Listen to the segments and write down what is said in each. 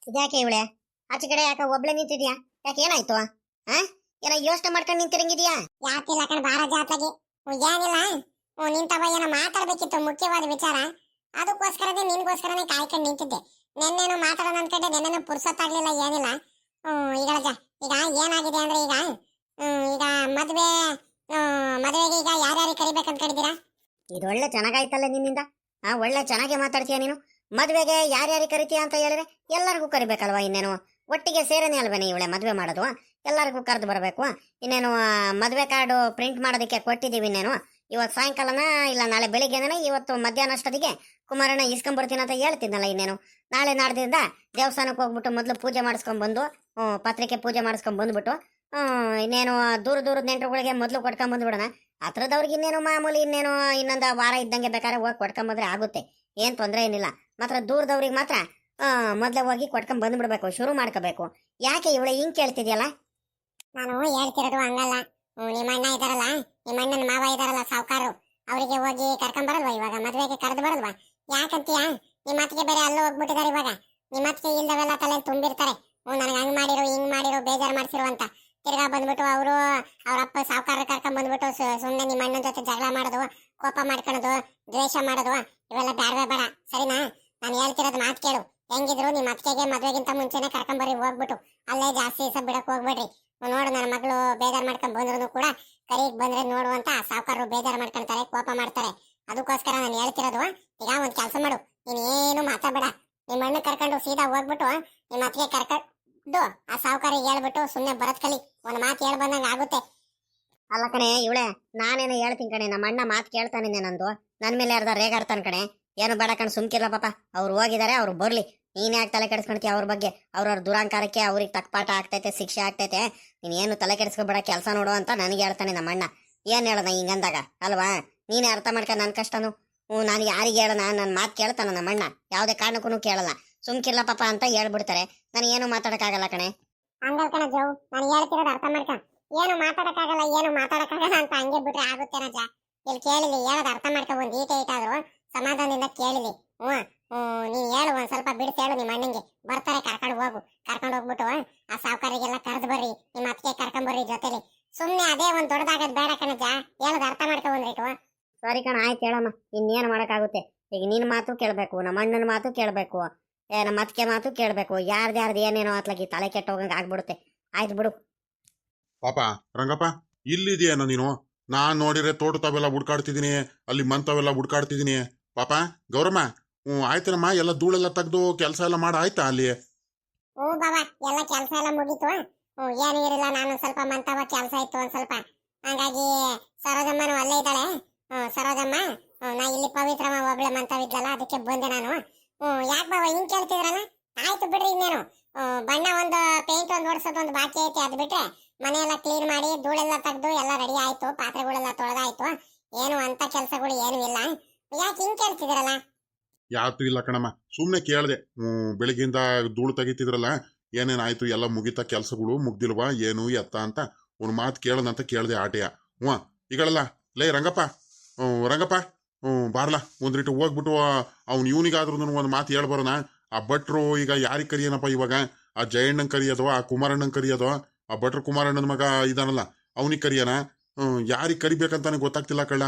ಇದ್ಯಾಕೆ ಇವಳೆ ಆಚೆ ಕಡೆ ಯಾಕೆ ಒಬ್ಳೆ ನಿಂತಿದ್ಯಾ? ಯಾಕೆ ಏನಾಯ್ತು? ಹಾ, ಏನೋ ಯೋಚನೆ ಮಾಡ್ಕೊಂಡು ನಿಂತಿರಂಗಿದ್ಯಾ? ಯಾಕಿಲ್ಲ ಕಣ್ ಬಾರ ಜಾತ್ರೆಗೆ ಏನಿಲ್ಲ. ನಿಂತವ ಏನೋ ಮಾತಾಡ್ಬೇಕಿತ್ತು ಮುಖ್ಯವಾದ ವಿಚಾರ. ಅದಕ್ಕೋಸ್ಕರನೇ ನಿನ್ಗೋಸ್ಕರನೇ ಕಾಯ್ಕೊಂಡು ನಿಂತಿದ್ದೆ. ನೆನ್ನೆನೋ ಮಾತಾಡೋಣ ಅನ್ಕೊಂಡೆ, ನೆನ್ನೆನೋ ಪುರ್ಸೊತ್ತಾಗ್ಲಿಲ್ಲ ಏನಿಲ್ಲ. ಈಗ ಈಗ ಏನಾಗಿದೆ ಅಂದ್ರೆ ಈಗ ಮದ್ವೆ ಮದ್ವೆಗೆ ಈಗ ಯಾರ್ಯಾರಿಗೆ ಕರಿಬೇಕಂತ ಕಡಿದೀರಾ? ಇದು ಒಳ್ಳೆ ಚೆನ್ನಾಗಾಯ್ತಲ್ಲ ನಿನ್ನಿಂದ. ಒಳ್ಳೆ ಚೆನ್ನಾಗಿ ಮಾತಾಡ್ತೀಯ ನೀನು. ಮದ್ವೆಗೆ ಯಾರ್ಯಾರಿಗೆ ಕರಿತೀಯ ಅಂತ ಹೇಳಿದ್ರೆ ಎಲ್ಲರಿಗೂ ಕರಿಬೇಕಲ್ವಾ? ಇನ್ನೇನು ಒಟ್ಟಿಗೆ ಸೇರನೇ ಅಲ್ವೇನೆ ಇವಳೆ ಮದ್ವೆ ಮಾಡೋದು? ಎಲ್ಲರಿಗೂ ಕರೆದು ಬರಬೇಕು. ಇನ್ನೇನು ಮದ್ವೆ ಕಾರ್ಡು ಪ್ರಿಂಟ್ ಮಾಡೋದಕ್ಕೆ ಕೊಟ್ಟಿದ್ದೀವಿ. ಇನ್ನೇನು ಇವತ್ತು ಸಾಯಂಕಾಲನ ಇಲ್ಲ ನಾಳೆ ಬೆಳಿಗ್ಗೆನೇ, ಇವತ್ತು ಮಧ್ಯಾಹ್ನ ಅಷ್ಟೊತ್ತಿಗೆ ಕುಮಾರಣ್ಣ ಇಸ್ಕೊಂಡ್ಬರ್ತೀನಿ ಅಂತ ಹೇಳ್ತಿದ್ನಲ್ಲ. ಇನ್ನೇನು ನಾಳೆ ನಾಡ್ದಿಂದ ದೇವಸ್ಥಾನಕ್ಕೆ ಹೋಗ್ಬಿಟ್ಟು ಮೊದಲು ಪೂಜೆ ಮಾಡಿಸ್ಕೊಂಡ್ ಬಂದು ಪತ್ರಿಕೆ ಪೂಜೆ ಮಾಡಿಸ್ಕೊಂಡ್ ಬಂದ್ಬಿಟ್ಟು ಇನ್ನೇನು ದೂರದ ನೆಂಟರುಗಳಿಗೆ ಮೊದಲು ಕೊಟ್ಕೊಂಡ್ ಬಂದ್ಬಿಡೋಣ. ಹತ್ರದವ್ರಿಗೆ ಇನ್ನೇನು ಮಾಮೂಲಿ, ಇನ್ನೇನು ಇನ್ನೊಂದು ವಾರ ಇದ್ದಂಗೆ ಬೇಕಾದ್ರೆ ಹೋಗಿ ಕೊಟ್ಕೊಂಬಂದ್ರೆ ಆಗುತ್ತೆ, ಏನ್ ತೊಂದರೆ ಏನಿಲ್ಲ. ಮಾತ್ರ ದೂರದವ್ರಿಗೆ ಮಾತ್ರ ಮೊದಲೇ ಹೋಗಿ ಕೊಟ್ಕೊಂಡ್ ಬಂದ್ಬಿಡ್ಬೇಕು, ಶುರು ಮಾಡ್ಕೋಬೇಕು. ಯಾಕೆ ಇವಳೆ ಹಿಂಗ್ ಕೇಳ್ತಿದ್ಯಲ್ಲ? ನಾನು ಹೇಳ್ತಿರೋದು ಹಂಗಲ್ಲ. ನಿಮ್ಮ ಅಣ್ಣ ಇದಾರಲ್ಲ, ನಿಮ್ಮ ಅಣ್ಣನ ಮಾವ ಇದಾರಲ್ಲ ಸಾವುಕಾರು, ಅವರಿಗೆ ಹೋಗಿ ಕರ್ಕೊಂಡ್ ಬರಲ್ವಾ? ಇವಾಗ ಮದ್ವೆಗೆ ಕರೆದು ಬರಲ್ವಾ? ಯಾಕಂತೀಯ? ನಿಮ್ಮ ಅತ್ತಿಗೆ ಬೇರೆ ಅಲ್ಲೂ ಹೋಗ್ಬಿಟ್ಟಿದ್ದಾರೆ. ಇವಾಗ ನಿಮ್ಮ ಅತ್ತಿಗೆ ಇಲ್ದವೆಲ್ಲ ತಲೆ ತುಂಬಿರ್ತಾರೆ. ನನಗೆ ಹಂಗ್ ಮಾಡಿರೋ ಹಿಂಗ್ ಮಾಡಿರೋ ಬೇಜಾರು ಮಾಡ್ಸಿರೋ ಅಂತ. ತಿರ್ಗಾ ಬಂದ್ಬಿಟ್ಟು ಅವ್ರ ಅಪ್ಪ ಸಾವುಕಾರ ಕರ್ಕೊಂಡ್ ಬಂದ್ಬಿಟ್ಟು ಸುಮ್ಮನೆ ನಿಮ್ಮ ಅಣ್ಣನ ಜೊತೆ ಜಗಳ ಮಾಡೋದು, ಕೋಪ ಮಾಡ್ಕೊಳ್ಳೋದು, ದ್ವೇಷ ಮಾಡೋದು, ಇವೆಲ್ಲ ಬ್ಯಾಡವೇ ಬೇಡ, ಸರಿನಾ? ನಾನು ಹೇಳ್ತಿರೋದು ಮಾತು ಕೇಳು. ಹೆಂಗಿದ್ರು ನಿಮ್ಮ ಅತ್ತಿಗೆಗೆ ಮದ್ವೆಗಿಂತ ಮುಂಚೆನೆ ಕರ್ಕೊಂಬರ್ರಿ ಹೋಗ್ಬಿಟ್ಟು. ಅಲ್ಲೇ ಜಾಸ್ತಿ ದಿವಸ ಬಿಡಕ್ ಹೋಗ್ಬೇಡ್ರಿ. ನೋಡು, ನನ್ನ ಮಗಳು ಬೇಜಾರು ಮಾಡ್ಕೊಂಡ್ ಬಂದ್ರು ಕೂಡ ಕರೀಗ್ ಬಂದ್ರೆ ನೋಡು ಅಂತ ಸಾವುಕಾರರು ಬೇಜಾರು ಮಾಡ್ಕೊಂತಾರೆ, ಕೋಪ ಮಾಡ್ತಾರೆ. ಅದಕ್ಕೋಸ್ಕರ ನಾನು ಹೇಳ್ತಿರೋದು, ಈಗ ಒಂದ್ ಕೆಲಸ ಮಾಡು, ನೀನ್ ಏನು ಮಾತಾಡಬೇಡ. ನಿಮ್ಮ ಅಣ್ಣ ಕರ್ಕೊಂಡು ಸೀದಾ ಹೋಗ್ಬಿಟ್ಟು ನಿಮ್ಮ ಅತ್ತಿಗೆ ಕರ್ಕೊಂಡು ಆ ಸಾವುಕಾರಿಗೆ ಹೇಳ್ಬಿಟ್ಟು ಸುಮ್ಮನೆ ಬರತ್ ಕಲಿ. ಒಂದ್ ಮಾತು ಹೇಳ್ ಬಂದಂಗ ಆಗುತ್ತೆ. ಅಲ್ಲ ಕಣೆ ಇವಳೆ, ನಾನೇನೋ ಹೇಳ್ತೀನಿ ಕಣೆ, ನಮ್ಮ ಅಣ್ಣ ಮಾತು ಕೇಳ್ತಾನೆ ನಂದು. ನನ್ ಮೇಲೆ ಯಾರ್ದ ರೇಗಾಡ್ತಾನೆ ಕಣೆ. ಏನು ಬೇಡ ಕಣ್, ಸುಮ್ಕಿರ್ಲ ಪಾಪ. ಅವ್ರು ಹೋಗಿದ್ದಾರೆ, ಅವ್ರು ಬರ್ಲಿ. ನೀನ್ ಯಾಕೆ ತಲೆ ಕೆಡಿಸ್ಕೊಂತೀಯ ಅವ್ರ ಬಗ್ಗೆ? ಅವ್ರವ್ರ ದುರಾಂಕಾರಕ್ಕೆ ಅವ್ರಿಗೆ ತಕ್ಪಾಠ ಆಗ್ತೈತೆ, ಶಿಕ್ಷೆ ಆಗ್ತೈತೆ. ನೀನ್ ಏನು ತಲೆ ಕೆಡಿಸ್ಕೊಬೇಡ, ಕೆಲಸ ನೋಡು ಅಂತ ನನಗೆ ಹೇಳ್ತಾನೆ ನಮ್ಮ ಅಣ್ಣ. ಏನ್ ಹೇಳೋಣ ಹಿಂಗಂದಾಗ ಅಲ್ವಾ? ನೀನೇ ಅರ್ಥ ಮಾಡ್ಕ ನನ್ ಕಷ್ಟನು. ನಾನು ಯಾರಿಗೆ ಹೇಳೋಣ? ನನ್ನ ಮಾತು ಕೇಳ್ತಾನ ನಮ್ಮ ಅಣ್ಣ, ಯಾವ್ದೇ ಕಾರಣಕ್ಕೂ ಕೇಳಲ್ಲ. ಸುಮ್ಕಿರ್ಲ ಪಾಪ ಅಂತ ಹೇಳ್ಬಿಡ್ತಾರೆ. ನನಗೇನು ಮಾತಾಡಕ್ಕಾಗಲ್ಲ ಕಣೆ. ಹಂಗಲ್ ಕಣ ಜೋ, ನಾನು ಹೇಳ್ತಿರೋದು ಅರ್ಥ ಮಾಡ್ಕ. ಏನು ಮಾತಾಡಕ್ಕಾಗಲ್ಲ ಅಂತ ಹಂಗೆ ಬಿಟ್ರೆ ಆಗುತ್ತೆ ರಜ. ಇಲ್ಲಿ ಕೇಳಿಲಿ, ಹೇಳೋದು ಅರ್ಥ ಮಾಡ್ಕ. ಒಂದ್ ಈಟಾದ್ರೂ ಸಮಾಧಾನದಿಂದ ಕೇಳಿಲಿ. ನೀನ್ ಹೇಳು, ಒಂದ್ ಸ್ವಲ್ಪ ಬಿಡ್ತು ಹೇಳು ನಿಮ್ಮ ಅಣ್ಣಂಗೆ. ಬರ್ತಾರೆ, ಕರ್ಕೊಂಡು ಹೋಗ್ಬಿಟ್ಟು ಆ ಸಾವುಕಾರಿಗೆಲ್ಲ ಕರೆದು ಬರ್ರಿ, ನಿಮ್ಮ ಅತ್ತಿಗೆ ಕರ್ಕೊಂಡ್ ಬರ್ರಿ ಜೊತೆಲಿ. ಸುಮ್ನೆ ಅದೇ ಒಂದ್ ದೊಡ್ಡದಾಗದ್ ಬೇಡ ಕಣಜ. ಹೇಳೋದು ಅರ್ಥ ಮಾಡ್ಕ ಒಂದ್ರಿಟ್ಟು. ಸರಿ ಕಣ, ಆಯ್ತು ಹೇಳಮ್ಮ. ಇನ್ನೇನು ಮಾಡಕ್ಕಾಗುತ್ತೆ? ಈಗ ನಿನ್ ಮಾತು ಕೇಳ್ಬೇಕು, ನಮ್ಮ ಅಣ್ಣನ ಮಾತು ಕೇಳ್ಬೇಕು, ನಮ್ಮ ಅತ್ತಿಗೆ ಮಾತು ಕೇಳ್ಬೇಕು. ಯಾರ್ದು ಏನೇನೋ ಅತ್ಲಾಗಿ ತಲೆ ಕೆಟ್ಟ ಹೋಗಂಗ ಆಗ್ಬಿಡುತ್ತೆ. ಆಯ್ತು ಬಿಡು. ಪಾಪ ರಂಗಪ್ಪ, ಇಲ್ಲಿದೆಯೇನೋ ನೀನು? ನಾನ್ ನೋಡಿದ್ರೆ ತೋಟ ತಾವೆಲ್ಲ ಹುಡ್ಕಾಡ್ತಿದೀನಿ, ಅಲ್ಲಿ ಮಂತವೆಲ್ಲ ಹುಡ್ಕಾಡ್ತಿದೀನಿ. ಪಾಪ ಗೌರಮ್ಮ, ಆಯ್ತನಮ್ಮ, ಎಲ್ಲ ಧೂಳೆಲ್ಲ ತೆಗ್ದು ಕೆಲಸ ಎಲ್ಲ ಮಾಡ ಆಯ್ತಾ ಅಲ್ಲಿ? ಬಾಬಾ, ಎಲ್ಲ ಕೆಲಸ ಎಲ್ಲ ಮುಗೀತು. ಏನು ಇರಲಿಲ್ಲ, ನಾನು ಸ್ವಲ್ಪ ಮಂತವ ಕೆಲಸ ಇತ್ತು ಒಂದ್ ಸ್ವಲ್ಪ. ಹಾಗಾಗಿ ಸರೋಜಮ್ಮನು ಅಲ್ಲೇ ಇದ್ದಾಳೆ. ಸರೋಜಮ್ಮ, ನಾ ಇಲ್ಲಿ ಪವಿತ್ರಮ್ಮ ಒಬ್ಳೆ ಮಂತವಿದ್ಲಲ್ಲ, ಅದಕ್ಕೆ ಬಂದೆ ನಾನು. ಯಾಕೆ ಬಾಬಾ ಹಿಂಗ್ ಕೇಳ್ತಿದ್ರಲ್ಲ? ಆಯ್ತು ಬಿಡ್ರಿ. ಇನ್ನೇನು ಬಣ್ಣ ಒಂದು ಪೇಂಟ್ ಒಂದು ಹೊಡ್ಸೋದು ಒಂದು ಬಾಕಿ ಐತಿ. ಅದ್ ಬಿಟ್ರೆ ಮನೆಯೆಲ್ಲ ಕ್ಲೀನ್ ಮಾಡಿ ಧೂಳೆಲ್ಲ ತೆಗ್ದು ಎಲ್ಲ ರೆಡಿ ಆಯ್ತು, ಪಾತ್ರೆಗಳೆಲ್ಲ ತೊಳೆದಾಯ್ತು. ಏನು ಅಂತ ಕೆಲಸಗಳು ಏನು ಇಲ್ಲ. ಯಾಕೆ ಹಿಂಗ್ ಕೇಳ್ತಿದ್ರಲ್ಲ? ಯಾತು ಇಲ್ಲ ಕಣಮ್ಮ, ಸುಮ್ನೆ ಕೇಳ್ದೆ. ಬೆಳಿಗ್ಗಿಂದ ಧೂಳು ತೆಗಿತಿದ್ರಲ್ಲ, ಏನೇನಾಯ್ತು, ಎಲ್ಲ ಮುಗಿತಾ ಕೆಲ್ಸಗಳು ಮುಗ್ದಿಲ್ವಾ, ಏನು ಎತ್ತ ಅಂತ ಒಂದು ಮಾತು ಕೇಳದಂತ ಕೇಳ್ದೆ ಆಟೆಯ. ಈಗಳಲ್ಲ ಲೇ ರಂಗಪ್ಪ, ರಂಗಪ್ಪ ಬಾರ್ಲಾ, ಒಂದ್ರಿಟ್ಟು ಹೋಗ್ಬಿಟ್ಟು ಅವ್ನು ಇವನಿಗಾದ್ರೂ ಒಂದು ಮಾತು ಹೇಳ್ಬರೋಣ. ಆ ಭಟ್ರು ಈಗ ಯಾರಿಗೆ ಕರಿಯನಪ್ಪ ಇವಾಗ? ಆ ಜಯಣ್ಣನ್ ಕರಿಯೋದು, ಆ ಕುಮಾರಣ್ಣನ್ ಕರಿಯೋದು, ಆ ಭಟ್ರು ಕುಮಾರಣ್ಣನ ಮಗ ಇದಾನಲ್ಲ ಅವನಿಗೆ ಕರಿಯನ? ಯಾರಿಗೆ ಕರಿಬೇಕಂತಾನೆ ಗೊತ್ತಾಗ್ತಿಲ್ಲ ಕಳ್ಳ.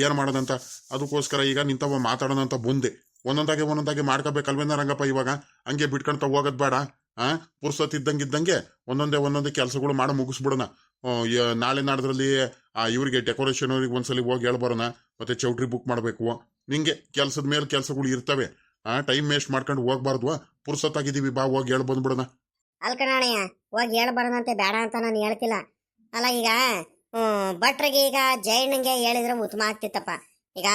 ಏನ್ ಮಾಡೋದಂತ. ಅದಕ್ಕೋಸ್ಕರ ಈಗ ನಿಂತವ ಮಾತಾಡೋಣ ಅಂತ ಬಂದೆ. ಒಂದೊಂದಾಗೆ ಮಾಡ್ಕೋಬೇಕಲ್ವೇನ ರಂಗಪ್ಪ? ಇವಾಗ ಹಂಗೆ ಬಿಟ್ಕೊಂತ ಹೋಗೋದ್ ಬೇಡ. ಪುರ್ಸೊತ್ತಿದ್ದಂಗೆ ಒಂದೊಂದೇ ಕೆಲಸಗಳು ಮಾಡಿ ಮುಗಿಸ್ಬಿಡೋಣ. ನಾಳೆ ನಾಡ್ದ್ರಲ್ಲಿ ಇವ್ರಿಗೆ ಡೆಕೋರೇಷನ್ ಅವ್ರಿಗೆ ಒಂದ್ಸಲಿ ಹೋಗಿ ಹೇಳ್ಬರೋಣ. ಮತ್ತೆ ಚೌಟ್ರಿ ಬುಕ್ ಮಾಡ್ಬೇಕು. ನಿಂಗೆ ಕೆಲ್ಸದ ಮೇಲೆ ಕೆಲಸಗಳು ಇರ್ತವೆ. ಟೈಮ್ ವೇಸ್ಟ್ ಮಾಡ್ಕೊಂಡು ಹೋಗ್ಬಾರ್ದು. ಪುರ್ಸೊತ್ತಾಗಿದ್ದೀವಿ, ಬಾ ಹೋಗಿ ಹೇಳ್ ಬಂದ್ಬಿಡೋಣ. ಅಲ್ಕಣಯ್ಯ, ಹೋಗಿ ಹೇಳ್ಬಾರದಂತೆ ಬೇಡ ಅಂತ ನಾನು ಹೇಳ್ತಿಲ್ಲ. ಅಲ್ಲ ಈಗ ಭಟ್ರಿಗೆ ಈಗ ಜಯಣ್ಣಂಗೆ ಹೇಳಿದ್ರೆ ಉತ್ತಮ ಆಗ್ತಿತ್ತಪ್ಪ. ಈಗ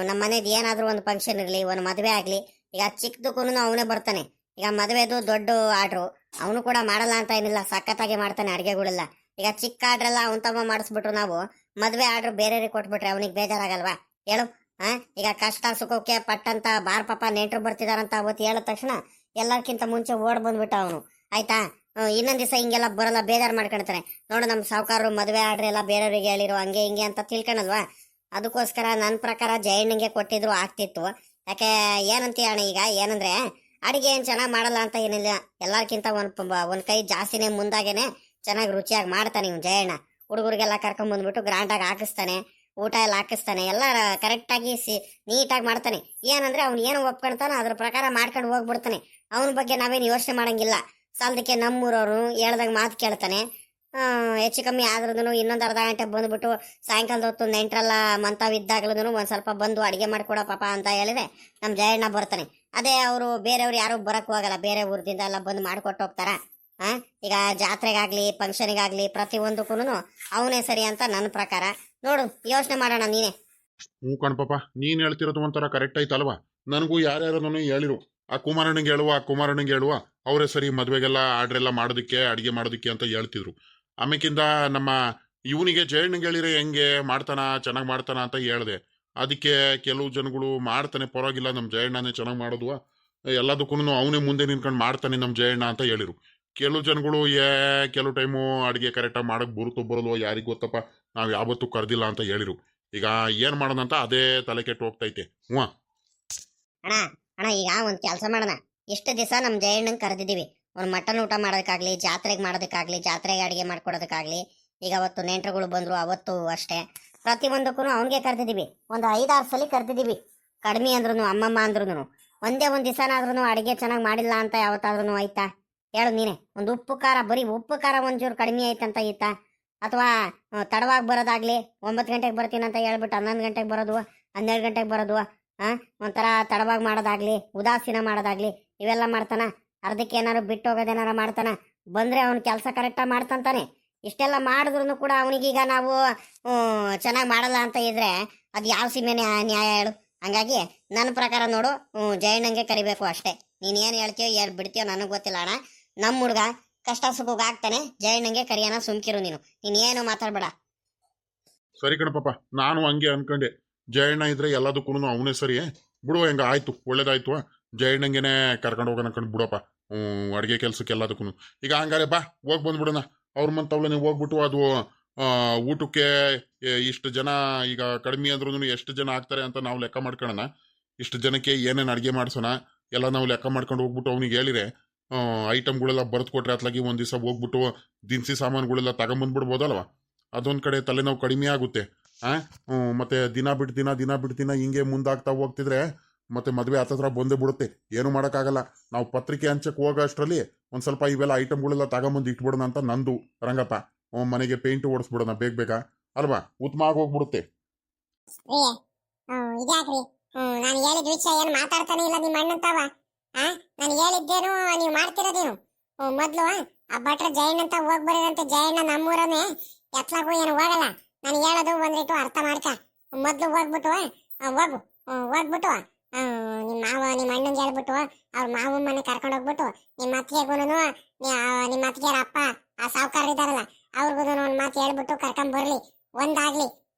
ನಮ್ಮ ಮನೇದು ಏನಾದ್ರೂ ಒಂದು ಫಂಕ್ಷನ್ ಇರಲಿ, ಒಂದು ಮದುವೆ ಆಗ್ಲಿ, ಈಗ ಚಿಕ್ಕದಕ್ಕೂ ಅವನೇ ಬರ್ತಾನೆ. ಈಗ ಮದುವೆದು ದೊಡ್ಡ ಆರ್ಡ್ರು ಅವನು ಕೂಡ ಮಾಡಲ್ಲ ಅಂತ ಏನಿಲ್ಲ, ಸಖತ್ತಾಗಿ ಮಾಡ್ತಾನೆ ಅಡ್ಗೆಗಳೆಲ್ಲ. ಈಗ ಚಿಕ್ಕ ಆರ್ಡ್ರೆಲ್ಲ ಅವನ್ ತಮ್ಮ ಮಾಡಿಸ್ಬಿಟ್ರು, ನಾವು ಮದುವೆ ಆರ್ಡ್ರ್ ಬೇರೆಯವ್ರಿಗೆ ಕೊಟ್ಬಿಟ್ರೆ ಅವನಿಗೆ ಬೇಜಾರಾಗಲ್ವಾ ಹೇಳು? ಈಗ ಕಷ್ಟ ಸುಖಕ್ಕೆ ಪಟ್ಟಂತ ಬಾರ್ ಪಾಪ ನೆಂಟರು ಬರ್ತಿದಾರಂತ ಅವತ್ತು ಹೇಳಿದ ತಕ್ಷಣ ಎಲ್ಲರ್ಕಿಂತ ಮುಂಚೆ ಓಡ್ ಬಂದ್ಬಿಟ್ಟ ಅವನು. ಆಯ್ತಾ? ಇನ್ನೊಂದ್ ದಿವಸ ಹಿಂಗೆಲ್ಲ ಬರಲ್ಲ, ಬೇಜಾರು ಮಾಡ್ಕೊಳ್ತಾರೆ. ನೋಡು, ನಮ್ಮ ಸಾವುಕಾರರು ಮದುವೆ ಆರ್ಡ್ರ್ ಎಲ್ಲ ಬೇರೆಯವ್ರಿಗೆ ಹೇಳಿರೋ ಹಂಗೆ ಹಿಂಗೆ ಅಂತ ತಿಳ್ಕೊಳಲ್ವಾ? ಅದಕ್ಕೋಸ್ಕರ ನನ್ನ ಪ್ರಕಾರ ಜಯಣ್ಣಂಗೆ ಕೊಟ್ಟಿದ್ರು ಆಗ್ತಿತ್ತು. ಯಾಕೆ ಏನಂತೀಯ ಅಣ್ಣ? ಈಗ ಏನಂದ್ರೆ ಅಡಿಗೆ ಏನು ಚೆನ್ನಾಗಿ ಮಾಡಲ್ಲ ಅಂತ ಏನಿಲ್ಲ, ಎಲ್ಲಾರ್ಕಿಂತ ಒಂದ್ ಕೈ ಜಾಸ್ತಿನೇ ಮುಂದಾಗೇನೆ ಚೆನ್ನಾಗಿ ರುಚಿಯಾಗಿ ಮಾಡ್ತಾನೆ ಇವ್ನು ಜಯಣ್ಣ. ಹುಡುಗರಿಗೆಲ್ಲ ಕರ್ಕೊಂಡ್ಬಂದ್ಬಿಟ್ಟು ಗ್ರಾಂಡಾಗಿ ಹಾಕಿಸ್ತಾನೆ, ಊಟ ಎಲ್ಲ ಹಾಕಿಸ್ತಾನೆ, ಎಲ್ಲ ಕರೆಕ್ಟಾಗಿ ನೀಟಾಗಿ ಮಾಡ್ತಾನೆ. ಏನಂದ್ರೆ ಅವ್ನು ಏನು ಒಪ್ಕೊಳ್ತಾನೋ ಅದ್ರ ಪ್ರಕಾರ ಮಾಡ್ಕೊಂಡು ಹೋಗ್ಬಿಡ್ತಾನೆ. ಅವನ ಬಗ್ಗೆ ನಾವೇನು ಯೋಚನೆ ಮಾಡಂಗಿಲ್ಲ. ಸಾಲದಕ್ಕೆ ನಮ್ಮೂರವ್ರು ಹೇಳ್ದಾಗ ಮಾತು ಕೇಳ್ತಾನೆ. ಹೆಚ್ಚು ಕಮ್ಮಿ ಆದ್ರೂ ಇನ್ನೊಂದು ಅರ್ಧ ಗಂಟೆ ಬಂದ್ಬಿಟ್ಟು ಸಾಯಂಕಾಲದ ಹೊತ್ತು ನೆಂಟ್ರೆಲ್ಲ ಮಂತಾವಿದ್ದಾಗ್ಲೂ ಒಂದ್ ಸ್ವಲ್ಪ ಬಂದು ಅಡಿಗೆ ಮಾಡ್ಕೊಡೋ ಪಾಪ ಅಂತ ಹೇಳಿದ್ರೆ ನಮ್ಮ ಜಯಣ್ಣ ಬರ್ತಾನೆ. ಅದೇ ಅವರು ಬೇರೆಯವ್ರು ಯಾರು ಬರಕ್ ಹೋಗಲ್ಲ, ಬೇರೆ ಊರದಿಂದ ಎಲ್ಲ ಬಂದು ಮಾಡ್ಕೊಟ್ಟು ಹೋಗ್ತಾರ. ಈಗ ಜಾತ್ರೆಗಾಗ್ಲಿ ಫಂಕ್ಷನಿಗಾಗ್ಲಿ ಪ್ರತಿಯೊಂದಕ್ಕೂ ಅವನೇ ಸರಿ ಅಂತ ನನ್ನ ಪ್ರಕಾರ. ನೋಡು, ಯೋಚನೆ ಮಾಡೋಣ ನೀನೆ. ಹ್ಞೂ ಕಣ್ಪಾಪ, ನೀನ್ ಹೇಳ್ತಿರೋದು ಒಂಥರ ಕರೆಕ್ಟ್ ಆಯ್ತಲ್ವಾ? ನನಗೂ ಯಾರ್ಯಾರನೂ ಹೇಳಿರು, ಆ ಕುಮಾರಣ್ಣಂಗೆ ಹೇಳುವ ಅವರೇ ಸರಿ ಮದ್ವೆಗೆಲ್ಲ ಆರ್ಡ್ರ್ ಎಲ್ಲ ಮಾಡೋದಕ್ಕೆ ಅಡಿಗೆ ಮಾಡೋದಕ್ಕೆ ಅಂತ ಹೇಳ್ತಿದ್ರು. ಆಮೇಕಿಂದ ನಮ್ಮ ಇವನಿಗೆ ಜಯಣ್ಣಂಗೆ ಹೇಳಿದ್ರೆ ಹೆಂಗೆ ಮಾಡ್ತಾನ, ಚೆನ್ನಾಗಿ ಮಾಡ್ತಾನ ಅಂತ ಹೇಳ್ದೆ. ಅದಕ್ಕೆ ಕೆಲವು ಜನಗಳು ಮಾಡ್ತಾನೆ ಪರವಾಗಿಲ್ಲ, ನಮ್ಮ ಜಯಣ್ಣನೇ ಚೆನ್ನಾಗಿ ಮಾಡೋದು, ಎಲ್ಲದಕ್ಕೂ ಅವನೇ ಮುಂದೆ ನಿಂತ್ಕೊಂಡು ಮಾಡ್ತಾನೆ ನಮ್ಮ ಜಯಣ್ಣ ಅಂತ ಹೇಳಿರು. ಕೆಲವು ಜನಗಳು ಕೆಲವು ಟೈಮು ಅಡುಗೆ ಕರೆಕ್ಟಾಗಿ ಮಾಡಕ್ಕೆ ಬರುತ್ತೋ ಯಾರಿಗೆ ಗೊತ್ತಪ್ಪ, ನಾವು ಯಾವತ್ತೂ ಕರೆದಿಲ್ಲ ಅಂತ ಹೇಳಿರು. ಈಗ ಏನು ಮಾಡೋಣ ಅಂತ ಅದೇ ತಲೆ ಕೆಟ್ಟು ಹೋಗ್ತೈತೆ. ಹ್ಞೂ ಅಣ್ಣ ಅಣ್ಣ, ಈಗ ಒಂದ್ ಕೆಲಸ ಮಾಡೋಣ. ಎಷ್ಟು ದಿವಸ ನಮ್ಮ ಜಯಣ್ಣಂಗೆ ಕರೆದಿದ್ದೀವಿ, ಒಂದು ಮಟನ್ ಊಟ ಮಾಡೋದಕ್ಕಾಗ್ಲಿ, ಜಾತ್ರೆಗೆ ಮಾಡೋದಕ್ಕಾಗ್ಲಿ, ಜಾತ್ರೆಗೆ ಅಡಿಗೆ ಮಾಡ್ಕೊಡೋದಕ್ಕಾಗ್ಲಿ. ಈಗ ಅವತ್ತು ನೆಂಟರುಗಳು ಬಂದ್ರು, ಅವತ್ತು ಅಷ್ಟೇ ಪ್ರತಿಯೊಂದಕ್ಕೂ ಅವನಿಗೆ ಕರೆದಿದ್ದೀವಿ. ಒಂದು 5-6 ಸಲ ಕರೆದಿದ್ದೀವಿ. ಕಡಿಮೆ ಅಂದ್ರೂ ಅಮ್ಮಮ್ಮ ಅಂದ್ರೂ ಒಂದೇ ಒಂದು ದಿವಸನಾದ್ರೂ ಅಡಿಗೆ ಚೆನ್ನಾಗಿ ಮಾಡಿಲ್ಲ ಅಂತ ಯಾವತ್ತಾದ್ರೂ ಆಯ್ತಾ? ಹೇಳು ನೀನೆ. ಒಂದು ಉಪ್ಪು ಖಾರ, ಬರೀ ಉಪ್ಪು ಖಾರ ಒಂಚೂರು ಕಡಿಮೆ ಆಯ್ತಂತ ಇತ್ತಾ? ಅಥವಾ ತಡವಾಗಿ ಬರೋದಾಗ್ಲಿ, 9 ಗಂಟೆಗೆ ಬರ್ತೀನಿ ಅಂತ ಹೇಳ್ಬಿಟ್ಟು 11 ಗಂಟೆಗೆ ಬರೋದು, 12 ಗಂಟೆಗೆ ಬರೋದು, ಒಂಥರ ತಡವಾಗಿ ಮಾಡೋದಾಗ್ಲಿ, ಉದಾಸೀನ ಮಾಡೋದಾಗ್ಲಿ, ಇವೆಲ್ಲ ಮಾಡ್ತಾನ? ಅರ್ಧಕ್ಕೆ ಏನಾರು ಬಿಟ್ಟು ಹೋಗೋದೇನಾರು ಮಾಡ್ತಾನ? ಬಂದ್ರೆ ಅವ್ನ ಕೆಲಸ ಕರೆಕ್ಟಾಗಿ ಮಾಡ್ತಂತಾನೆ. ಇಷ್ಟೆಲ್ಲ ಮಾಡಿದ್ರು ಕೂಡ ಅವನಿಗೀಗ ನಾವು ಚೆನ್ನಾಗಿ ಮಾಡಲ್ಲ ಅಂತ ಇದ್ರೆ ಅದು ಯಾವ ಸೀಮೆ ನ್ಯಾಯ ಹೇಳು? ಹಂಗಾಗಿ ನನ್ನ ಪ್ರಕಾರ ನೋಡು, ಜಯಣ್ಣಂಗೆ ಕರಿಬೇಕು ಅಷ್ಟೇ. ನೀನು ಏನು ಹೇಳ್ತೀಯೋ ಬಿಡ್ತೀಯೋ ನನಗೆ ಗೊತ್ತಿಲ್ಲ ಅಣ್ಣ. ನಮ್ಮ ಹುಡುಗ ಕಷ್ಟ ಸುಖಕ್ಕೆ ಆಗ್ತಾನೆ, ಜಯಣ್ಣಂಗೆ ಕರಿಯೋಣ, ಸುಮ್ಕಿರು ನೀನು ಏನು ಮಾತಾಡ್ಬೇಡ. ಸರಿ ಕಣಪಾಪ, ನಾನು ಹಂಗೆ ಅನ್ಕೊಂಡೆ. ಜಯಣ್ಣ ಇದ್ರೆ ಎಲ್ಲದಕ್ಕೂ ಅವನೇ ಸರಿ ಬಿಡುವ. ಹೆಂಗ ಆಯ್ತು, ಒಳ್ಳೇದಾಯ್ತು. ಜಯಣ್ಣಂಗೆನೆ ಕರ್ಕೊಂಡು ಹೋಗೋಣ ಅನ್ಕೊಂಡು ಬಿಡಪ್ಪ ಅಡುಗೆ ಕೆಲ್ಸಕ್ಕೆ ಎಲ್ಲದಕ್ಕೂ. ಈಗ ಹಂಗಾರೆ ಬಾ, ಹೋಗಿ ಬಂದ್ಬಿಡೋಣ. ಅವ್ರ ಮಂತವ್ಲನೆ ಹೋಗ್ಬಿಟ್ಟು ಅದು ಊಟಕ್ಕೆ ಇಷ್ಟು ಜನ, ಈಗ ಕಡಿಮೆ ಅಂದ್ರೂ ಎಷ್ಟು ಜನ ಆಗ್ತಾರೆ ಅಂತ ನಾವು ಲೆಕ್ಕ ಮಾಡ್ಕೊಳ್ಳೋಣ. ಇಷ್ಟು ಜನಕ್ಕೆ ಏನೇನು ಅಡುಗೆ ಮಾಡಿಸೋಣ ಎಲ್ಲ ನಾವು ಲೆಕ್ಕ ಮಾಡ್ಕೊಂಡು ಹೋಗ್ಬಿಟ್ಟು ಅವ್ನಿಗೆ ಹೇಳಿರೆ ಐಟಮ್ಗಳೆಲ್ಲ ಬರೆದು ಕೊಟ್ರೆ ಅತ್ಲಾಗಿ ಒಂದು ದಿವಸ ಹೋಗ್ಬಿಟ್ಟು ದಿನಸಿ ಸಾಮಾನುಗಳೆಲ್ಲ ತಗೊಂಬಂದ್ಬಿಡ್ಬೋದಲ್ವ? ಅದೊಂದು ಕಡೆ ತಲೆನೋವು ಕಡಿಮೆ ಆಗುತ್ತೆ. ಮತ್ತೆ ದಿನ ಬಿಟ್ಟು ದಿನ ಹಿಂಗೆ ಮುಂದಾಗ್ತಾ ಹೋಗ್ತಿದ್ರೆ ಮತ್ತೆ ಮದುವೆ ಹತ್ತತ್ರ ಬಂದೇ ಬಿಡುತ್ತೆ. ಏನು ಮಾಡೋಕ್ಕಾಗಲ್ಲ. ನಾವು ಪತ್ರಿಕೆ ಹಂಚಕ್ಕೆ ಹೋಗೋ ಅಷ್ಟರಲ್ಲಿ ಒಂದು ಸ್ವಲ್ಪ ಇವೆಲ್ಲ ಐಟಮ್ಗಳೆಲ್ಲ ತಗೊಂಬಂದು ಇಟ್ಬಿಡೋಣ ಅಂತ ನಂದು. ರಂಗಪ್ಪ ಮನೆಗೆ ಪೇಂಟ್ ಓಡಿಸ್ಬಿಡೋಣ ಬೇಗ ಅಲ್ವಾ? ಉತ್ತಮ ಆಗೋಗ್ಬಿಡುತ್ತೆ. ಇದ್ಯಾಕ್ರಿ ನಾನು ಹೇಳಿದ ವಿಷಯ ಏನು ಮಾತಾಡ್ತಾನೆ ಇಲ್ಲ ನಿಮ್ಮ ಅಣ್ಣಂತವ? ನಾನು ಹೇಳಿದ್ದೇನು ನೀವು ಮಾಡ್ತಿರೋದೇನು? ಮೊದ್ಲು ಆ ಭಟ್ರ ಜಯಣ್ಣ ಅಂತ ಹೋಗ್ಬರಂತೆ. ಜಯಣ್ಣ ನಮ್ಮೂರನೇ, ಎತ್ಲಾಗೂ ಏನು ಹೋಗಲ್ಲ. ನಾನು ಹೇಳೋದು ಒಂದಿಟ್ಟು ಅರ್ಥ ಮಾಡ್ಕ. ಮೊದ್ಲು ಹೋಗ್ಬಿಟ್ಟು ಹೋಗ್ಬಿಟ್ಟು ನಿಮ್ಮ ಅಣ್ಣಂಗೆ ಹೇಳ್ಬಿಟ್ಟು ಅವ್ರ ಮಾವ ಮನೆ ಕರ್ಕೊಂಡು ಹೋಗ್ಬಿಟ್ಟು ನಿಮ್ಮ ಅತ್ತಿಗೆಗೂನು ನಿಮ್ಮ ಅತ್ತಿಗೆರ ಅಪ್ಪ ಆ ಸಾವುಕಾರ ಇದಾರಲ್ಲ ಅವ್ರಿಗೂ ಒಂದು ಮಾತು ಹೇಳ್ಬಿಟ್ಟು ಕರ್ಕೊಂಡ್ ಬರ್ಲಿ. ಒಂದಾಗ್ಲಿ.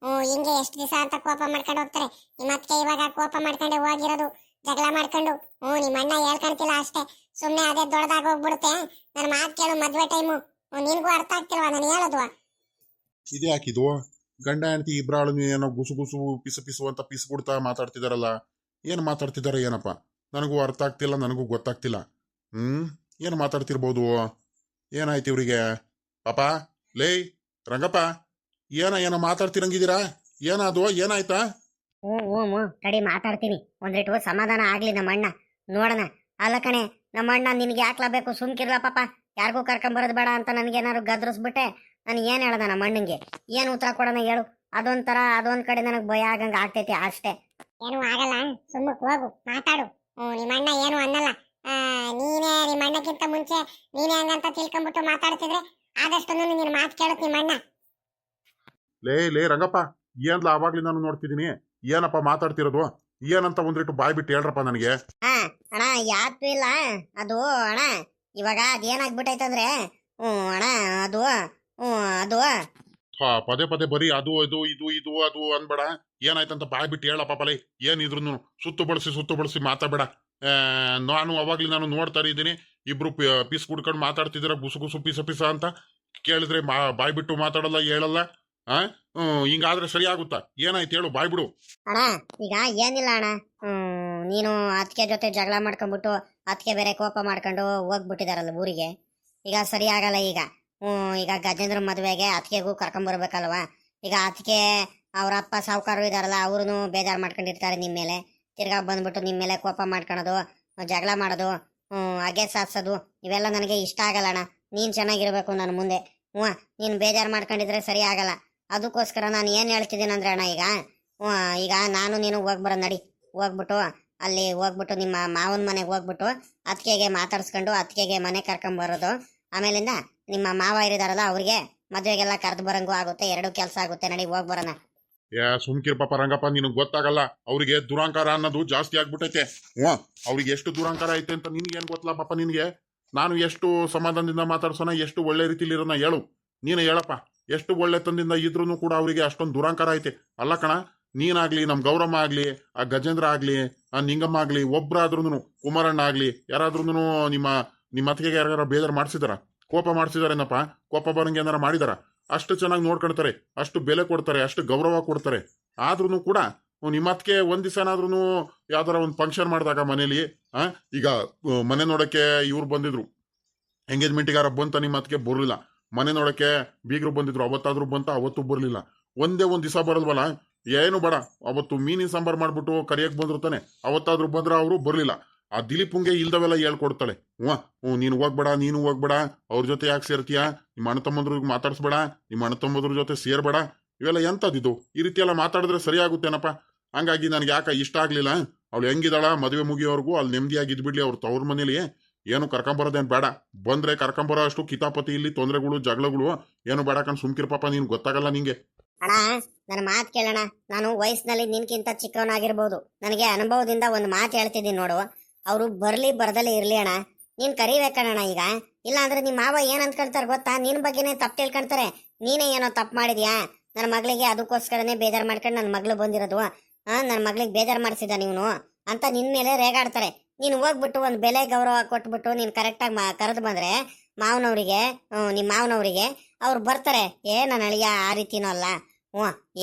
ಹಿಂಗೆ ಎಷ್ಟು ದಿವಸ ಅಂತ ಕೋಪ ಮಾಡ್ಕೊಂಡು ಹೋಗ್ತಾರೆ. ನಿಮ್ಮ ಅತ್ತಿಗೆ ಇವಾಗ ಕೋಪ ಮಾಡ್ಕೊಂಡೆ ಹೋಗಿರೋದು, ಜಗಳ ಮಾಡ್ಕೊಂಡು. ನಿಮ್ಮ ಅಣ್ಣ ಹೇಳ್ಕೊಂತಿಲ್ಲ ಅಷ್ಟೇ, ಸುಮ್ಮನೆ ಅದೇ ದೊಡ್ಡದಾಗ ಹೋಗ್ಬಿಡುತ್ತೆ. ನನ್ನ ಮಾತು ಕೇಳು, ಮದ್ವೆ ಟೈಮು ನಿನ್ಗೂ ಅರ್ಥ ಆಗ್ತಿಲ್ವಾ ನಾನು ಹೇಳೋದು? ಇದೇ ಹಾಕಿದ್ವು ಗಂಡ ಹೆಂಡತಿ ಇಬ್ರಾಳು ಏನೋ ಗುಸು ಪಿಸು ಅಂತ ಪಿಸು ಕೊಡ್ತಾ ಮಾತಾಡ್ತಿದಾರಲ್ಲ. ಏನು ಮಾತಾಡ್ತಿದಾರ ಏನಪ್ಪ? ನನಗೂ ಅರ್ಥ ಆಗ್ತಿಲ್ಲ, ನನಗೂ ಗೊತ್ತಾಗ್ತಿಲ್ಲ. ಏನು ಮಾತಾಡ್ತಿರ್ಬೋದು? ಏನಾಯ್ತು ಇವ್ರಿಗೆ? ಪಾಪ ಲೇ ರಂಗಪ್ಪ, ಏನೋ ಮಾತಾಡ್ತಿರಂಗಿದ್ದೀರಾ? ಏನಾದು? ಏನಾಯ್ತಾ? ಹ್ಞೂ ತಡಿ, ಮಾತಾಡ್ತೀನಿ. ಒಂದಿಟ್ಟು ಸಮಾಧಾನ ಆಗ್ಲಿ ನಮ್ಮ ಅಣ್ಣ, ನೋಡೋಣ. ಅಲ್ಲ ಕಣೆ ನಮ್ಮ ಅಣ್ಣ, ನಿನ್ಗೆ ಯಾಕ್ಲಬೇಕು? ಸುಮ್ಕಿರ್ಲ ಪಾಪ, ಯಾರಿಗೂ ಕರ್ಕೊಂಬರೋದು ಬೇಡ ಅಂತ ನನಗೇನಾದ್ರು ಗದ್ರಿಸ್ಬಿಟ್ಟೆ. ನಾನು ಏನು ಹೇಳ್ದ ನಮ್ಮ ಅಣ್ಣಂಗೆ? ಏನು ಉತ್ತರ ಕೊಡೋಣ ಹೇಳು? ಅದೊಂದ್ ಕಡೆ ನನಗೆ ಭಯ ಆಗಂಗೆ ಆಗ್ತೈತಿ ಅಷ್ಟೇ. ಏನು ಆಗಲ್ಲ, ಸುಮ್ಮಕ್ ಹೋಗು, ಮಾತಾಡು. ನಿಮ್ಮ ಅಣ್ಣ ಏನು ಅನ್ನಲ್ಲ. ನೀನೇ ನಿಮ್ಮ ಅಣ್ಣಕ್ಕಿಂತ ಮುಂಚೆ ನೀನೇ ಹಂಗಂತ ತಿಳ್ಕೊಂಡ್ಬಿಟ್ಟು ಮಾತಾಡ್ತಿದ್ರೆ ಆದಷ್ಟು ನಿನ್ನ ಮಾತು ಕೇಳುತ್ತೆ ನಿಮ್ಮ ಅಣ್ಣ. ಲೇ ರಂಗಪ್ಪ, ಏನ್ಲ ಅವಾಗ್ಲಿ ನಾನು ನೋಡ್ತಿದ್ದೀನಿ. ಏನಪ್ಪ ಮಾತಾಡ್ತಿರೋದು? ಏನಂತ ಒಂದಿಟ್ಟು ಬಾಯ್ ಬಿಟ್ಟು ಹೇಳ್ರಪ್ಪ ನನಗೆ. ಅಣ್ಣ ಯಾತು ಇಲ್ಲ ಅದು ಅಣ್ಣ, ಇವಾಗ ಅದೇನಾಗ್ಬಿಟ್ಟೈತಂದ್ರೆ ಅಣ್ಣ ಅದು ಪದೇ ಬರೀ ಅದು ಇದು ಅದು ಅನ್ಬೇಡ. ಏನಾಯ್ತಂತ ಬಾಯ್ ಬಿಟ್ಟು ಹೇಳಪ್ಪ ಪಲೇ. ಏನಿದ್ರು ಸುತ್ತು ಬಳಸಿ ಮಾತಾಡಬೇಡ. ನಾನು ಅವಾಗ್ಲಿ ನಾನು ನೋಡ್ತಾ ಇದ್ದೀನಿ, ಇಬ್ರು ಪೀಸ್ ಕುಡ್ಕೊಂಡು ಮಾತಾಡ್ತಿದ್ದೀರ ಗುಸು ಪಿಸ ಅಂತ. ಕೇಳಿದ್ರೆ ಬಾಯ್ ಬಿಟ್ಟು ಮಾತಾಡಲ್ಲ, ಹೇಳಲ್ಲ. ಹಿಂಗಾದ್ರೆ ಸರಿ ಆಗುತ್ತಾ? ಏನಾಯ್ತು ಹೇಳು, ಬಾಯ್ ಬಿಡು. ಅಣ್ಣ ಈಗ ಏನಿಲ್ಲ ಅಣ್ಣ, ನೀನು ಅದಕ್ಕೆ ಜೊತೆ ಜಗಳ ಮಾಡ್ಕೊಂಡ್ಬಿಟ್ಟು ಅದಕ್ಕೆ ಬೇರೆ ಕೋಪ ಮಾಡ್ಕೊಂಡು ಹೋಗ್ಬಿಟ್ಟಿದಾರಲ್ಲ ಊರಿಗೆ. ಈಗ ಸರಿ ಆಗಲ್ಲ ಈಗ. ಈಗ ಗಜೇಂದ್ರ ಮದುವೆಗೆ ಅತ್ತಿಗೆಗೂ ಕರ್ಕೊಂಬರ್ಬೇಕಲ್ವಾ. ಈಗ ಅತ್ತಿಗೆ ಅವ್ರ ಅಪ್ಪ ಸಾವುಕಾರರು ಇದಾರಲ್ಲ, ಅವ್ರು ಬೇಜಾರು ಮಾಡ್ಕೊಂಡಿರ್ತಾರೆ ನಿಮ್ಮ ಮೇಲೆ. ತಿರ್ಗಾ ಬಂದ್ಬಿಟ್ಟು ನಿಮ್ಮ ಮೇಲೆ ಕೋಪ ಮಾಡ್ಕೊಳೋದು, ಜಗಳ ಮಾಡೋದು, ಹಾಗೆ ಸಾಧಿಸೋದು, ಇವೆಲ್ಲ ನನಗೆ ಇಷ್ಟ ಆಗಲ್ಲ ಅಣ್ಣ. ನೀನು ಚೆನ್ನಾಗಿರ್ಬೇಕು ನನ್ನ ಮುಂದೆ. ನೀನು ಬೇಜಾರು ಮಾಡ್ಕೊಂಡಿದ್ರೆ ಸರಿ ಆಗಲ್ಲ. ಅದಕ್ಕೋಸ್ಕರ ನಾನು ಏನು ಹೇಳ್ತಿದ್ದೀನಿ ಅಂದ್ರೆ ಅಣ್ಣ, ಈಗ ನಾನು ನೀನು ಹೋಗ್ಬರೋ ನಡಿ. ಹೋಗ್ಬಿಟ್ಟು ಅಲ್ಲಿ ಹೋಗ್ಬಿಟ್ಟು ನಿಮ್ಮ ಮಾವನ ಮನೆಗೆ ಹೋಗ್ಬಿಟ್ಟು ಅತ್ತಿಗೆಗೆ ಮಾತಾಡ್ಸ್ಕೊಂಡು ಅತ್ತಿಗೆಗೆ ಮನೆ ಕರ್ಕೊಂಬರೋದು. ಆಮೇಲಿಂದ ನಿಮ್ಮ ಮಾವ ಇರಿದಾರಲ್ಲ ಅವ್ರಿಗೆ ಮದುವೆಗೆಲ್ಲ ಕರೆದು ಬರಂಗೂ ಆಗುತ್ತೆ, ಎರಡು ಕೆಲಸ ಆಗುತ್ತೆ. ನಡಿ ಹೋಗ್ಬರೋಣ. ಸುಮ್ಕಿರ್ ಪಾಪ ರಂಗಪ್ಪ, ನಿನಗೆ ಗೊತ್ತಾಗಲ್ಲ. ಅವ್ರಿಗೆ ದುರಾಂಕಾರ ಅನ್ನೋದು ಜಾಸ್ತಿ ಆಗ್ಬಿಟ್ಟೈತೆ. ಅವ್ರಿಗೆ ಎಷ್ಟು ದುರಾಂಕಾರ ಐತೆ ಅಂತ ನಿನ್ಗೇನು ಗೊತ್ತಲ್ಲ ಪಾಪ. ನಿನಗೆ ನಾನು ಎಷ್ಟು ಸಮಾಧಾನದಿಂದ ಮಾತಾಡ್ಸೋಣ, ಎಷ್ಟು ಒಳ್ಳೆ ರೀತಿಲಿ ಇರೋಣ ಹೇಳು. ನೀನು ಹೇಳಪ್ಪ, ಎಷ್ಟು ಒಳ್ಳೆತನದಿಂದ ಇದ್ರೂ ಕೂಡ ಅವರಿಗೆ ಅಷ್ಟೊಂದು ದುರಾಂಕಾರ ಐತೆ. ಅಲ್ಲ ಕಣ, ನೀನಾಗ್ಲಿ, ನಮ್ಮ ಗೌರಮ್ಮ ಆಗ್ಲಿ, ಆ ಗಜೇಂದ್ರ ಆಗ್ಲಿ, ಆ ನಿಂಗಮ್ಮ ಆಗ್ಲಿ, ಒಬ್ರಾದ್ರೂ ಕುಮಾರಣ್ಣ ಆಗ್ಲಿ, ಯಾರಾದ್ರೂ ನಿಮ್ಮ ಅತ್ತಿಗೆಗೆ ಯಾರು ಬೇಜಾರು ಮಾಡಿಸಿದಾರ, ಕೋಪ ಮಾಡಿಸಿದಾರೇನಪ್ಪ? ಕೋಪ ಬರಂಗೆ ಏನಾರ ಮಾಡಿದಾರ? ಅಷ್ಟು ಚೆನ್ನಾಗಿ ನೋಡ್ಕೊಳ್ತಾರೆ, ಅಷ್ಟು ಬೆಲೆ ಕೊಡ್ತಾರೆ, ಅಷ್ಟು ಗೌರವ ಕೊಡ್ತಾರೆ. ಆದ್ರೂ ಕೂಡ ನಿಮ್ಮ ಅತ್ತಿಗೆ ಒಂದ್ ದಿವಸನಾದ್ರೂ ಯಾವ್ದಾರ ಒಂದು ಫಂಕ್ಷನ್ ಮಾಡಿದಾಗ ಮನೇಲಿ ಈಗ ಮನೆ ನೋಡಕ್ಕೆ ಇವ್ರು ಬಂದಿದ್ರು, ಎಂಗೇಜ್ಮೆಂಟಿಗಾರ ಬಂತ, ನಿಮ್ಮ ಅತ್ತಿಗೆ ಬರಲಿಲ್ಲ. ಮನೆ ನೋಡಕ್ಕೆ ಬೀಗರು ಬಂದಿದ್ರು, ಅವತ್ತಾದ್ರೂ ಬಂತ, ಅವತ್ತು ಬರಲಿಲ್ಲ. ಒಂದೇ ಒಂದ್ ದಿವಸ ಬರಲ್ವಲ್ಲ, ಏನು ಬೇಡ, ಅವತ್ತು ಮೀನಿನ ಸಾಂಬಾರ್ ಮಾಡ್ಬಿಟ್ಟು ಕರಿಯಕ್ ಬಂದ್ರು ತಾನೆ, ಅವತ್ತಾದ್ರೂ ಬಂದ್ರ ಅವರು ಬರಲಿಲ್ಲ. ಆ ದಿಲೀಪುಂಗೆ ಇಲ್ದವೆಲ್ಲ ಹೇಳ್ಕೊಡ್ತಾಳೆ. ನೀನು ಹೋಗ್ಬೇಡ, ನೀನು ಹೋಗ್ಬೇಡ, ಅವ್ರ ಜೊತೆ ಯಾಕೆ ಸೇರ್ತೀಯ, ನಿಮ್ಮ ಅಣ್ಣ ತಮ್ಮದ್ರಿಗೆ ಮಾತಾಡ್ಸ್ಬೇಡ, ನಿಮ್ಮ ಅಣ್ಣ ತಮ್ಮದ್ರ ಜೊತೆ ಸೇರ್ಬೇಡ, ಇವೆಲ್ಲ ಎಂತದಿದು? ಈ ರೀತಿ ಎಲ್ಲ ಮಾತಾಡಿದ್ರೆ ಸರಿ ಆಗುತ್ತೇನಪ್ಪ? ಹಂಗಾಗಿ ನನಗೆ ಯಾಕೆ ಇಷ್ಟ ಆಗ್ಲಿಲ್ಲ. ಅವಳು ಹೆಂಗಿದಾಳ, ಮದುವೆ ಮುಗಿಯೋವರೆಗೂ ಅಲ್ಲಿ ನೆಮ್ಮದಿಯಾಗಿ ಇದ್ಬಿಡ್ಲಿ ಅವ್ರ ತವ್ರ ಮನೇಲಿ. ಏನು ಕರ್ಕೊಂಬರೋದೇನು ಬೇಡ. ಬಂದ್ರೆ ಕರ್ಕೊಂಬರೋ ಅಷ್ಟು ಕಿತಾಪತಿ ಇಲ್ಲಿ ತೊಂದರೆಗಳು ಜಗಳಗಳು ಏನು ಬೇಡ ಕಣ್. ಸುಮ್ಕಿರ್ ಪಾಪ, ನೀನ್ ಗೊತ್ತಾಗಲ್ಲ ನಿಂಗೆ. ಅಣ್ಣ, ನನ್ನ ಮಾತು ಕೇಳೋಣ. ನಾನು ವಯಸ್ಸಿನಲ್ಲಿ ನಿನ್ಕಿಂತ ಚಿಕ್ಕವನಾಗಿರ್ಬೋದು, ನನಗೆ ಅನುಭವದಿಂದ ಒಂದು ಮಾತು ಹೇಳ್ತಿದ್ದೀನಿ ನೋಡು. ಅವರು ಬರ್ಲಿ ಬರ್ದಲ್ಲೇ ಇರ್ಲಿ ಅಣ್ಣ, ನೀನ್ ಕರಿಬೇಕಣ್ಣ. ಈಗ ಇಲ್ಲ ಅಂದ್ರೆ ನಿಮ್ಮ ಮಾವ ಏನ್ ಅನ್ಕೊಂತಾರೆ ಗೊತ್ತಾ? ನಿನ್ ಬಗ್ಗೆನೇ ತಪ್ಪು ತಿಳ್ಕೊಂತಾರೆ. ನೀನೇ ಏನೋ ತಪ್ಪು ಮಾಡಿದ್ಯಾ ನನ್ನ ಮಗಳಿಗೆ, ಅದಕ್ಕೋಸ್ಕರನೇ ಬೇಜಾರು ಮಾಡ್ಕೊಂಡು ನನ್ನ ಮಗಳು ಬಂದಿರೋದು. ನನ್ನ ಮಗಳಿಗೆ ಬೇಜಾರು ಮಾಡಿಸಿದ ನೀನು ಅಂತ ನಿನ್ ಮೇಲೆ ರೇಗಾಡ್ತಾರೆ. ನೀನು ಹೋಗ್ಬಿಟ್ಟು ಒಂದು ಬೆಲೆ ಗೌರವ ಕೊಟ್ಬಿಟ್ಟು ನೀನು ಕರೆಕ್ಟಾಗಿ ಕರೆದು ಬಂದ್ರೆ ಮಾವನವ್ರಿಗೆ, ನಿಮ್ಮ ಮಾವನವ್ರಿಗೆ ಅವ್ರು ಬರ್ತಾರೆ. ನನ್ನ ಅಳಿಯ ಆ ರೀತಿನೂ ಅಲ್ಲ,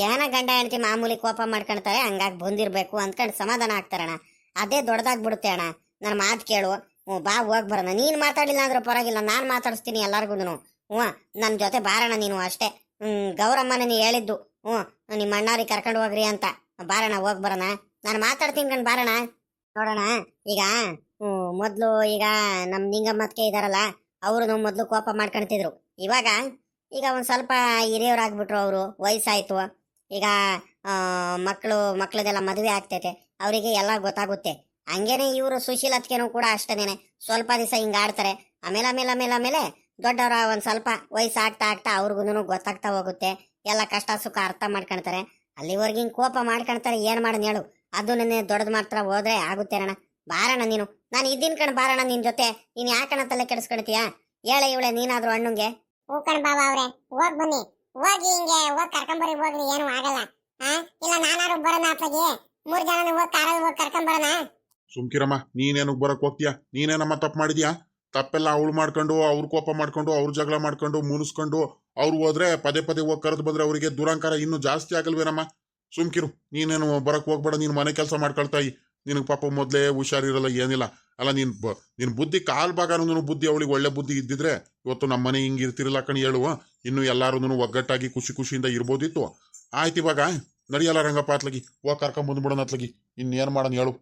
ಏನ ಗಂಡ ಹೆಂಡತಿ ಮಾಮೂಲಿ ಕೋಪ ಮಾಡ್ಕೊಳ್ತಾರೆ, ಹಂಗಾಗಿ ಬಂದಿರ್ಬೇಕು ಅಂದ್ಕೊಂಡು ಸಮಾಧಾನ ಆಗ್ತಾರಣ್ಣ. ಅದೇ ದೊಡ್ಡದಾಗ್ಬಿಡುತ್ತೆ ಅಣ್ಣ. ನನ್ನ ಮಾತು ಕೇಳು, ಬಾ ಹೋಗಿ ಬರೋಣ. ನೀನು ಮಾತಾಡಿಲ್ಲ ಅಂದ್ರೆ ಪರವಾಗಿಲ್ಲ, ನಾನು ಮಾತಾಡಿಸ್ತೀನಿ ಎಲ್ಲಾರ್ಗು. ನನ್ನ ಜೊತೆ ಬಾರಣ ನೀನು ಅಷ್ಟೇ. ಗೌರಮ್ಮನ ನೀ ಹೇಳಿದ್ದು ನಿಮ್ಮ ಅಣ್ಣವ್ರಿಗೆ ಕರ್ಕೊಂಡು ಹೋಗ್ರಿ ಅಂತ. ಬಾರಣ, ಹೋಗಿ ಬರೋಣ. ನಾನು ಮಾತಾಡ್ತೀನಿ ಕಣ್, ಬಾರಣ. ನೋಡೋಣ, ಈಗ ಮೊದಲು ಈಗ ನಮ್ಮ ನಿಂಗಮ್ಮತ್ಗೆ ಇದಾರಲ್ಲ, ಅವರು ಮೊದಲು ಕೋಪ ಮಾಡ್ಕೊಳ್ತಿದ್ರು. ಇವಾಗ ಒಂದು ಸ್ವಲ್ಪ ಹಿರಿಯವರಾಗ್ಬಿಟ್ರು, ಅವರು ವಯಸ್ಸಾಯ್ತು. ಈಗ ಮಕ್ಕಳದೆಲ್ಲ ಮದುವೆ ಆಗ್ತೈತೆ, ಅವರಿಗೆ ಎಲ್ಲ ಗೊತ್ತಾಗುತ್ತೆ. ಹಂಗೇನೆ ಇವರು ಸುಶೀಲತ್ಗೆನೂ ಕೂಡ ಅಷ್ಟೇನೆ, ಸ್ವಲ್ಪ ದಿವಸ ಹಿಂಗೆ ಆಡ್ತಾರೆ. ಆಮೇಲೆ ದೊಡ್ಡವರ ಒಂದು ಸ್ವಲ್ಪ ವಯಸ್ಸಾಗ್ತಾ ಆಗ್ತಾ ಅವ್ರಿಗೂ ಗೊತ್ತಾಗ್ತಾ ಹೋಗುತ್ತೆ. ಎಲ್ಲ ಕಷ್ಟ ಸುಖ ಅರ್ಥ ಮಾಡ್ಕೊಳ್ತಾರೆ. ಅಲ್ಲಿವರೆಗೆ ಹಿಂಗೆ ಕೋಪ ಮಾಡ್ಕೊಳ್ತಾರೆ. ಏನು ಮಾಡೋಣ ಹೇಳು? ಅದು ನನ್ನ ದೊಡ್ಡದು ಮಾತ್ರ ಹೋದ್ರೆ ಆಗುತ್ತೇನಣ್ಣ. ಬಾರಣ ನೀನು, ನಾನು ಇದ್ದೀನಿ ಕಣ್, ಬಾರಣ ನಿನ್ ಜೊತೆ. ನೀನು ಯಾಕಣ್ಣ ತಲೆ ಕೆಡಿಸ್ಕೊಳ್ತೀಯ? ಹೇಳ ಇವಳೆ ನೀನಾದ್ರೂ ಅಣ್ಣಂಗೆ. ಹೂಕಣ್ ಬಾಬಾ ಅವ್ರೆ, ಹೋಗ್ ಬನ್ನಿ, ಹೋಗಿ ಹಿಂಗೆ ಹೋಗಿ ಕರ್ಕೊಂಬರಿ, ಹೋಗ್ರಿ, ಏನು ಆಗಲ್ಲ. ಇಲ್ಲ ನಾನಾರು ಬರೋಣ ಅತ್ಲಾಗಿ, 3 ಜನ ಹೋಗಿ ಕಾರಲ್ಲಿ ಹೋಗಿ ಕರ್ಕೊಂಬರೋಣ. ಸುಮ್ಕಿರಮ್ಮ, ನೀನೇನು ಬರಕ್ ಹೋಗ್ತೀಯ? ನೀನೇನಮ್ಮ ತಪ್ಪು ಮಾಡಿದ್ಯಾ? ತಪ್ಪೆಲ್ಲ ಅವಳು ಮಾಡ್ಕೊಂಡು, ಅವ್ರು ಕೋಪ ಮಾಡ್ಕೊಂಡು, ಅವ್ರು ಜಗಳ ಮಾಡ್ಕೊಂಡು ಮುನಿಸ್ಕೊಂಡು ಅವ್ರು ಹೋದ್ರೆ ಪದೇ ಪದೇ ಹೋಗಿ ಕರೆದು ಬಂದ್ರೆ ಅವರಿಗೆ ದುರಾಂಕಾರ ಇನ್ನೂ ಜಾಸ್ತಿ ಆಗಲ್ವೇನಮ್ಮ? ಸುಮ್ಕಿರು, ನೀನೇನು ಬರಕ್ ಹೋಗ್ಬೇಡ. ನೀನು ಮನೆ ಕೆಲಸ ಮಾಡ್ಕೊಳ್ತಾಯಿ. ನಿನಗೆ ಪಾಪ ಮೊದಲೇ ಹುಷಾರಿರಲ್ಲ, ಏನಿಲ್ಲ. ಅಲ್ಲ, ನಿನ್ ಬುದ್ಧಿ ಕಾಲ್ ಭಾಗನೂ ಬುದ್ಧಿ ಅವಳಿಗೆ ಒಳ್ಳೆ ಬುದ್ಧಿ ಇದ್ದಿದ್ರೆ ಇವತ್ತು ನಮ್ಮ ಮನೆ ಹಿಂಗೆ ಇರ್ತಿರಲ್ಲ ಕಣ್. ಹೇಳುವ, ಇನ್ನು ಎಲ್ಲಾರು ಒಗ್ಗಟ್ಟಾಗಿ ಖುಷಿಯಿಂದ ಇರ್ಬೋದಿತ್ತು. ಆಯ್ತು, ಇವಾಗ ನಡಿಯಲ್ಲ ರಂಗಪ್ಪ ಅತ್ಲಗಿ, ಹೋಗಿ ಕರ್ಕೊಂಡ್ ಬಂದ್ಬಿಡೋಣ ಅತ್ಲಗಿ. ಇನ್ನೇನು ಮಾಡೋಣ ಹೇಳು?